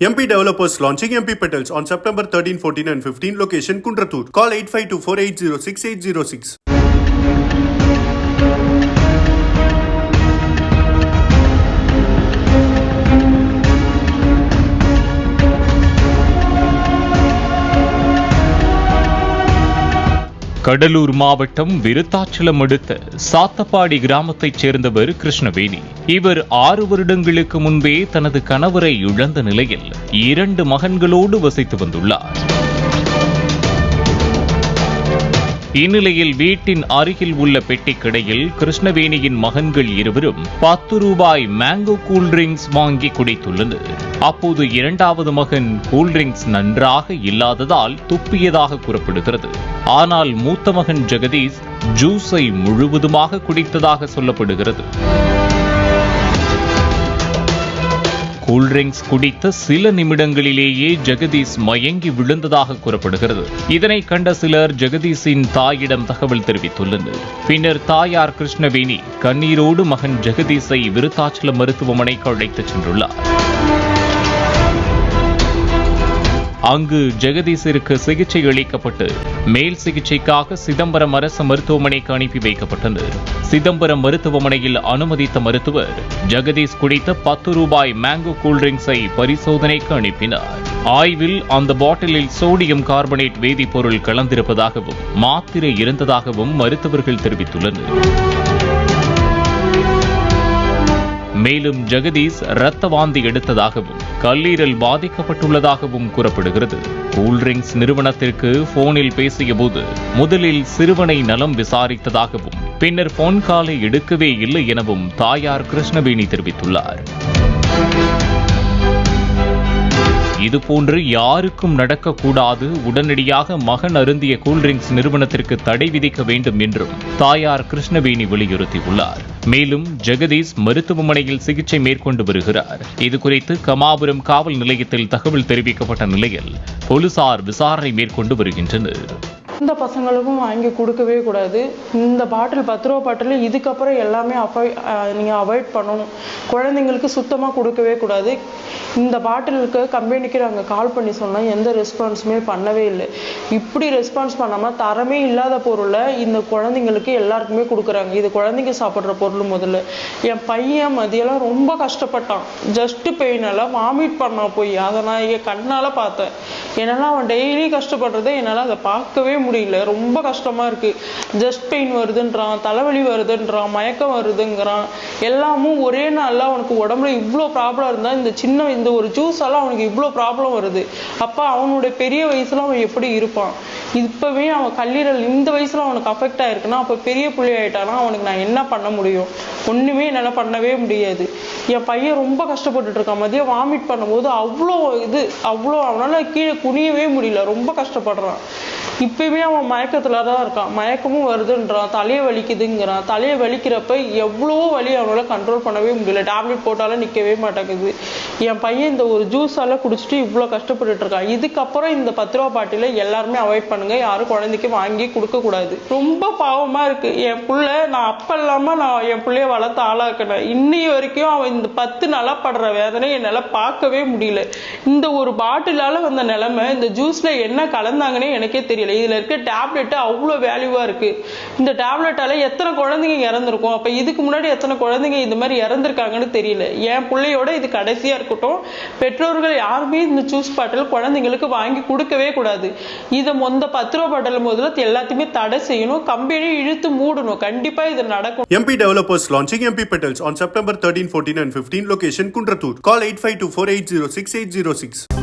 MP developers launching MP Petals on September 13, 14 and 15. Location Kundratur. Call 8524806806. Cuddalore மாவட்டம் விருத்தாச்சலம் அடுத்த சாத்தப்பாடி கிராமத்தைச் சேர்ந்தவர் கிருஷ்ணவேணி. இவர் 6 வருடங்களுக்கு முன்பே தனது கணவரை இழந்த நிலையில் 2 மகன்களோடு வசித்து வந்துள்ளார். இந்நிலையில் வீட்டின் அருகில் உள்ள பெட்டி கடையில் கிருஷ்ணவேணியின் மகன்கள் இருவரும் 10 ரூபாய் மேங்கோ கூல்ட்ரிங்க்ஸ் வாங்கி குடித்துள்ளனர். அப்போது 2வது மகன் கூல்ட்ரிங்க்ஸ் நன்றாக இல்லாததால் துப்பியதாக கூறப்படுகிறது. ஆனால் மூத்த மகன் ஜெகதீஷ் ஜூஸை முழுவதுமாக குடித்ததாக சொல்லப்படுகிறது. கூல்ட்ரிங்க்ஸ் குடித்த சில நிமிடங்களிலேயே ஜெகதீஷ் மயங்கி விழுந்ததாக கூறப்படுகிறது. இதனை கண்ட சிலர் ஜெகதீஷின் தாயிடம் தகவல் தெரிவித்துள்ளனர். பின்னர் தாயார் கிருஷ்ணவேணி கண்ணீரோடு மகன் ஜெகதீஷை விருத்தாச்சலம் மருத்துவமனைக்கு அழைத்துச் சென்றுள்ளார். அங்கு ஜெகதீஷிற்கு சிகிச்சை அளிக்கப்பட்டு மேல் சிகிச்சைக்காக சிதம்பரம் அரசு மருத்துவமனைக்கு அனுப்பி வைக்கப்பட்டனர். சிதம்பரம் மருத்துவமனையில் அனுமதித்த மருத்துவர் ஜெகதீஷ் குடித்த 10 ரூபாய் மேங்கோ கூல்ட்ரிங்க்ஸை பரிசோதனைக்கு அனுப்பினார். ஆய்வில் அந்த பாட்டிலில் சோடியம் கார்பனேட் வேதிப்பொருள் கலந்திருப்பதாகவும் மாத்திரை இருந்ததாகவும் மருத்துவர்கள் தெரிவித்துள்ளனர். மேலும் ஜெகதீஷ் இரத்த வாந்தி எடுத்ததாகவும் கல்லீரல் பாதிக்கப்பட்டுள்ளதாகவும் கூறப்படுகிறது. கூல்ட்ரிங்க்ஸ் நிறுவனத்திற்கு போனில் பேசியபோது முதலில் சிறுவனை நலம் விசாரித்ததாகவும் பின்னர் போன் காலை எடுக்கவே இல்லை எனவும் தாயார் கிருஷ்ணவேணி தெரிவித்துள்ளார். இதுபோன்று யாருக்கும் நடக்கக்கூடாது, உடனடியாக மகன் அருந்திய கூல்ட்ரிங்க்ஸ் நிறுவனத்திற்கு தடை விதிக்க வேண்டும் என்றும் தாயார் கிருஷ்ணவேணி வலியுறுத்தியுள்ளார். மேலும் ஜெகதீஷ் மருத்துவமனையில் சிகிச்சை மேற்கொண்டு வருகிறார். இதுகுறித்து கமாபுரம் காவல் நிலையத்தில் தகவல் தெரிவிக்கப்பட்ட நிலையில் போலீசார் விசாரணை மேற்கொண்டு வருகின்றனர். இந்த பசங்களுக்கும் வாங்கி கொடுக்கவே கூடாது. இந்த பாட்டில் 10 ரூபா பாட்டில் இதுக்கப்புறம் எல்லாமே நீங்கள் அவாய்ட் பண்ணணும். குழந்தைங்களுக்கு சுத்தமாக கொடுக்கவே கூடாது. இந்த பாட்டிலுக்கு கம்பெனிக்கு நாங்கள் கால் பண்ணி சொன்னால் எந்த ரெஸ்பான்ஸுமே பண்ணவே இல்லை. இப்படி ரெஸ்பான்ஸ் பண்ணாமல் தரமே இல்லாத பொருளை இந்த குழந்தைங்களுக்கு எல்லாருக்குமே கொடுக்குறாங்க. இது குழந்தைங்க சாப்பிட்ற பொருள். முதல்ல என் பையன் மதியெல்லாம் ரொம்ப கஷ்டப்பட்டான். ஜஸ்ட் பெயினெல்லாம் வாமிட் பண்ணா போய் அதை நான் என் கண்ணால் பார்த்தேன். என்னால் அவன் டெய்லி கஷ்டப்படுறதை என்னால் அதை பார்க்கவே முடியல. ரொம்ப கஷ்டமா இருக்கு. ஜஸ்ட் பெயின் வருதுன்றான், தலைவலி வருதுன்றான், மயக்கம் வருதுங்கிறான். எல்லாமும் ஒரே நாள்ல அவனுக்கு உடம்புல இவ்வளோ ப்ராப்ளம் இருந்தா இந்த ஒரு ஜூஸ் எல்லாம் அவனுக்கு இவ்வளோ ப்ராப்ளம் வருது. அப்ப அவனுடைய பெரிய வயசுல அவன் எப்படி இருப்பான்? இப்பவே அவன் கல்லீரல் இந்த வயசுல அவனுக்கு அஃபெக்ட் ஆயிருக்குன்னா அப்ப பெரிய புள்ளி ஆயிட்டானா அவனுக்கு நான் என்ன பண்ண முடியும்? ஒண்ணுமே என்னால பண்ணவே முடியாது. என் பையன் ரொம்ப கஷ்டப்பட்டுட்டு இருக்கான். மதியம் வாமிட் பண்ணும்போது அவ்வளோ அவனால கீழே குனியவே முடியல. ரொம்ப கஷ்டப்படுறான். இப்பவே அவன் மயக்கத்துல தான் இருக்கான். மயக்கமும் வருதுன்றான், தலையை வலிக்குதுங்கிறான். தலையை வலிக்கிறப்ப எவ்வளவோ வலி அவனால கண்ட்ரோல் பண்ணவே முடியல. டேப்லெட் போட்டாலும் நிக்கவே மாட்டேங்குது. என் பையன் இந்த ஒரு ஜூஸ் எல்லாம் குடிச்சிட்டு இவ்வளவு கஷ்டப்பட்டுட்டு இருக்கான். இதுக்கப்புறம் இந்த 10 ரூபா பாட்டில எல்லாருமே அவாய்ட் பண்ணுங்க. யாரும் குழந்தைக்கு வாங்கி கொடுக்க கூடாது. ரொம்ப பாவமா இருக்கு. என் புள்ள நான் அப்ப இல்லாம நான் என் பிள்ளைய வளர்த்து ஆளாக்கினேன். இன்னைய வரைக்கும் அவன் இந்த 10 நாளா படுற வேதனை என்னால பார்க்கவே முடியல. இந்த ஒரு பாட்டிலால வந்த நிலைமை, இந்த ஜூஸ்ல என்ன கலந்தாங்கன்னே எனக்கே தெரியல. இதுல இருக்க டேப்லெட் அவ்வளவு வேல்யூவா இருக்கு. இந்த டேப்லெட்டால எத்தனை குழந்தைங்க இறந்திருக்கும்? அப்ப இதுக்கு முன்னாடி எத்தனை குழந்தைங்க இந்த மாதிரி இறந்திருக்காங்கன்னு தெரியல. என் பிள்ளையோட இது கடைசியா இருக்கட்டும். பெற்றோர்கள் யாருமே இந்த ஜூஸ் பாட்டில் குழந்தைங்களுக்கு வாங்கி கொடுக்கவே கூடாது. இதை 10 ரூபா பாட்டில் முதல்ல எல்லாத்தையுமே தடை செய்யணும். கம்பெனி இழுத்து மூடணும். கண்டிப்பா இது நடக்கும். MP developers launching MP Petals on September 13, 14 and 15. Location Kundratur. Call 8524806806.